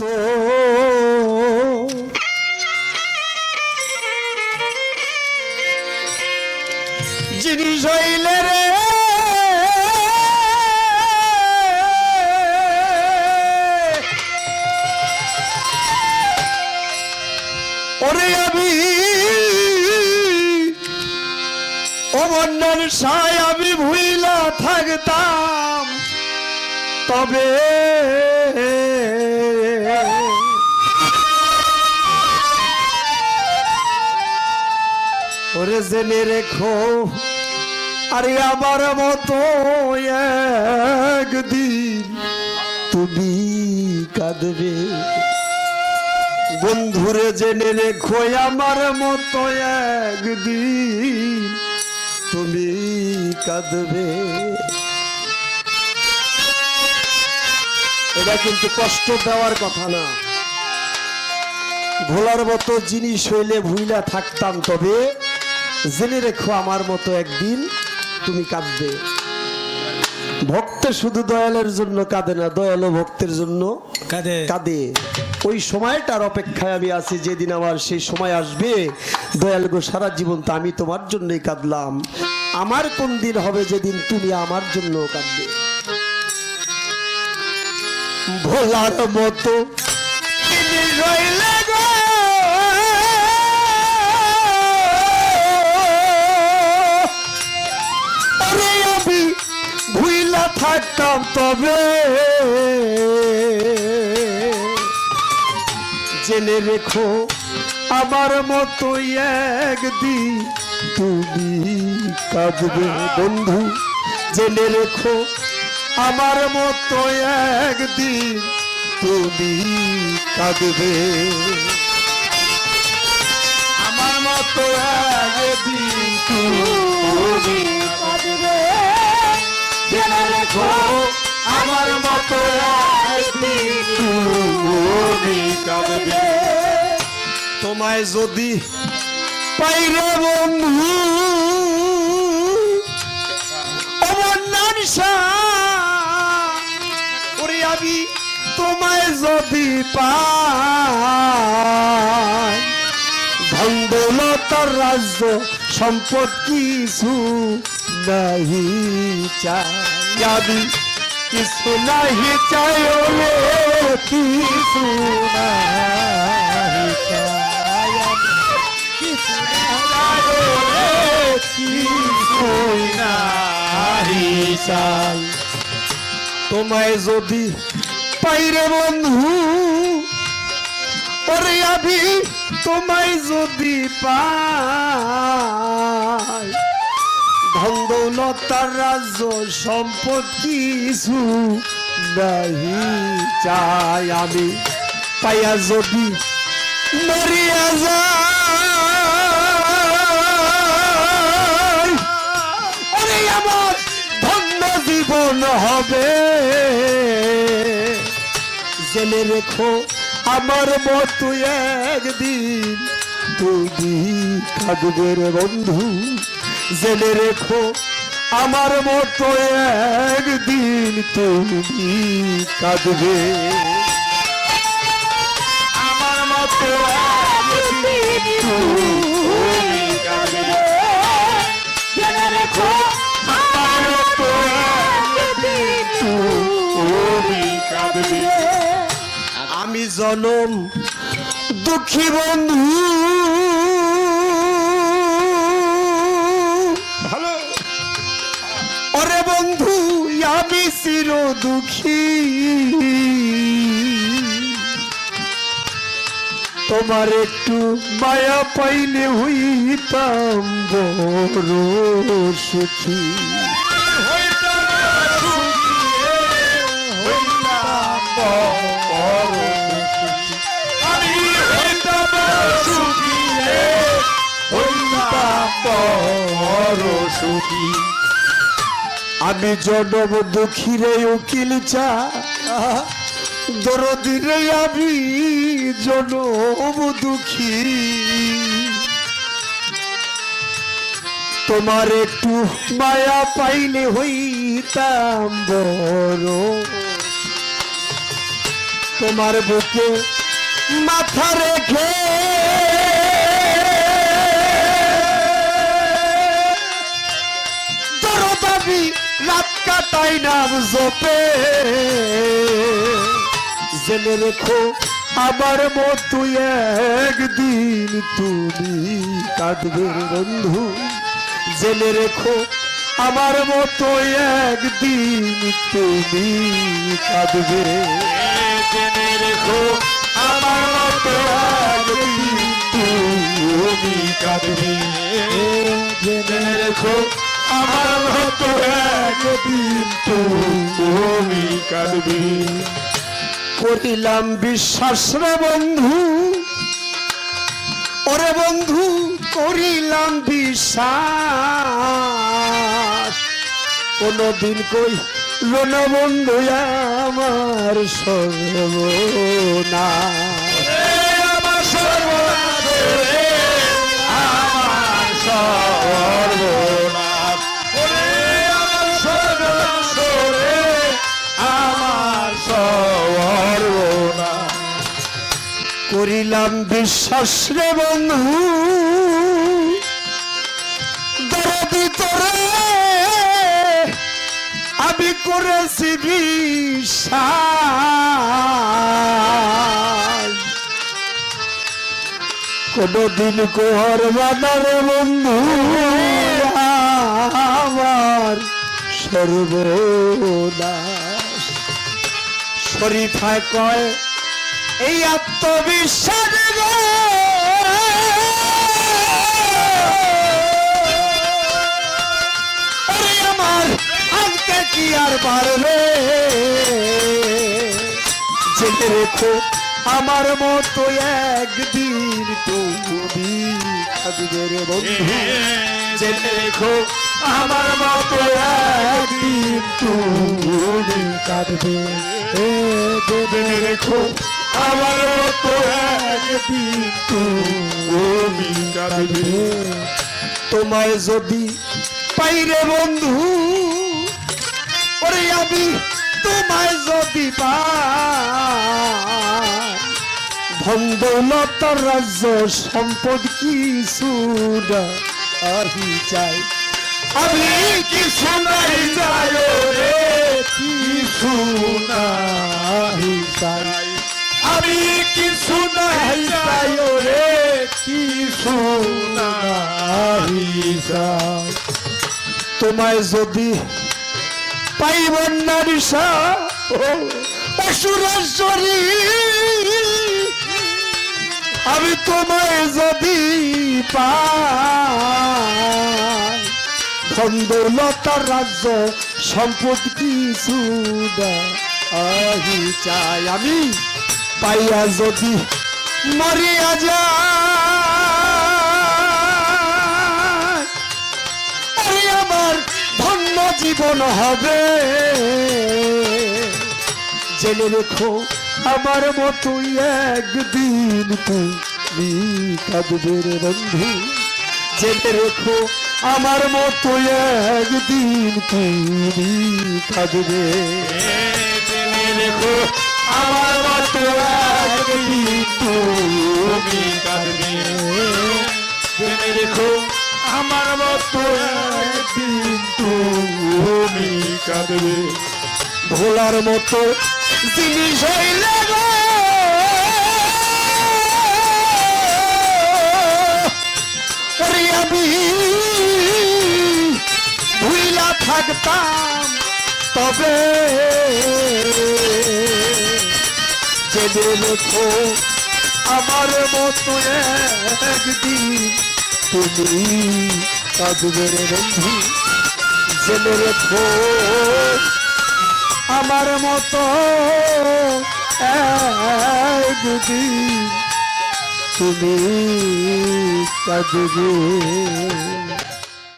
মতো জিনিস হইলে রে ওরে আমি অবন্যার সায় আমি ভুইলা থাকতাম তবে ওরে জেনে রেখো আরে আমার মতো একদিন তুমি কাঁদবে বন্ধুরে জেনে রেখো আমার মতো একদিন তুমি কাঁদবে এটা কিন্তু কষ্ট দেওয়ার কথা না ভোলার মতো জিনিস হইলে ভুইলা থাকতাম তবে জেনে রেখো আমার মতো একদিন তুমি কাঁদবে ভক্ত শুধু দয়ালের জন্য কাঁদে না দয়ালু ভক্তের জন্য কাঁদে ওই সময়টার অপেক্ষায় আমি আছি যেদিন আমার সেই সময় আসবে দয়াল গো সারা জীবন তো আমি তোমার জন্যই কাঁদলাম আমার কোন দিন হবে যেদিন তুমি আমার জন্য কাঁদবে ভোলার মতো রইলে গো আরে আমি ভুইলা থাকতাম তবে জেনে রেখো আমার মতো একদিন তুমি কাঁদবে বন্ধু জেনে রেখো আমার মতো একদিন তুমি কাঁদবে আমার মতো একদিন তুমি কাঁদবে জেনে রেখো আমার মতো একদিন তুমি কাঁদবে তোমায় যদি পাইরে বন্ধু ওরে আমি তোমায় যদি পাই ধন দৌলতার রাজ্য সম্পদ কিছু নাহি চাই আমি কিছু নাহি চাই ওরে কিছু নাহি চাই কিছু নাহি চাই তোমায় যদি পাইরে বন্ধু ওরে আমি তোমায় যদি পাই ধন দৌলতার রাজ্য সম্পদ কিছু নাহি চাই আমি পাইয়া যদি মরিয়া যাই ওরে আমার ধন্য জীবন হবে জেনে রেখো আমার মতো একদিন তুমি কাঁদবে রে বন্ধু জেনে রেখো আমার মতো একদিন তুমি কাঁদবে আমার মতো একদিন তুমি কাঁদবে জেনে রেখো আমার মতো একদিন তুমি কাঁদবে আমি জনম দুঃখী বন্ধু ভালো ওরে বন্ধু আমি চির দুঃখী তোমার একটু মায়া পাইলে হইতাম বড় সুখী আমি জনম দুঃখী রে উকিল চা দরদি রে আমি জনম দুঃখী তোমার একটু মায়া পাইলে হইতাম বড় তোমার বুকে মাথা রেখে দরদাবি রাত কাটাই নাম জপে জেনে রেখো আমার মতো একদিন তুমি কাঁদবে বন্ধু জেনে রেখো আমার মতো একদিন তুমি কাঁদবে জেনে রেখো আমার মতো একদিন তুমি কাঁদবে জেনে রেখো আমার মতো একদিন তুমি কাঁদবে করিলাম বিশ্বাস রে বন্ধু ওরে বন্ধু করিলাম বিশ্বাস কোনদিন কই লোনা বন্ধু আমার সর্বনাশ আমার সর্বনাশ রে, আমার সর্বনাশ ওরে, আমার সর্বনাশ রে, আমার সর্বনাশ করিলাম বিশ্বাস রে বন্ধু দরদি তোরে আমি করেছি বিশ্বাস কোনদিন কোহর বানারে বন্ধু আমার সর্বনাশ শরীফায় কয় এই আত্মবিশ্বাস গো আরে আমার আজকে কি আর পারবে জেনে রেখো আমার মতো একদিন তুমি কাঁদবে রে বন্ধু জেনে রেখো আমার মতো একদিন তুমি কাঁদবে জেনে রেখো আমার মতো একদিন তুমি কাঁদবে তোমায় যদি পাইরে বন্ধু ওরে আমি তোমায় যদি পাই ধন দৌলতার রাজ্য সম্পদ কিছু না আহি চাই আমি কিছু নাই চাই রে কিছু নাই চাই আমি কিছু নাই চাই রে কিছু নাই চাই তোমায় যদি পাইব নারিসা অসুরেশ্বরী আমি তোমায় যদি পাই ধন দৌলতার রাজ্য সম্পদ কিছু না আহি চাই আমি পাইয়া যদি মরিয়া যায় আরে আমার ধন্য জীবন হবে জেনে রেখো আমার মতো একদিন তুমি কাঁদবে রে বন্ধু জেনে রেখো আমার মতো একদিন তুমি কাঁদবে জেনে রেখো আমার মতো একদিন তুমি কাঁদবে জেনে রেখো আমার মতো একদিন তুমি কাঁদবে ভোলার মতো জিনিস হইলে গো ওরে আমি ভুইলা থাকতাম তবে জেনে রেখো আমার মতো একদিন তুমি কাঁদবে রে বন্ধু জেনে রেখো আমার মতো একদিন তুমি কাঁদবে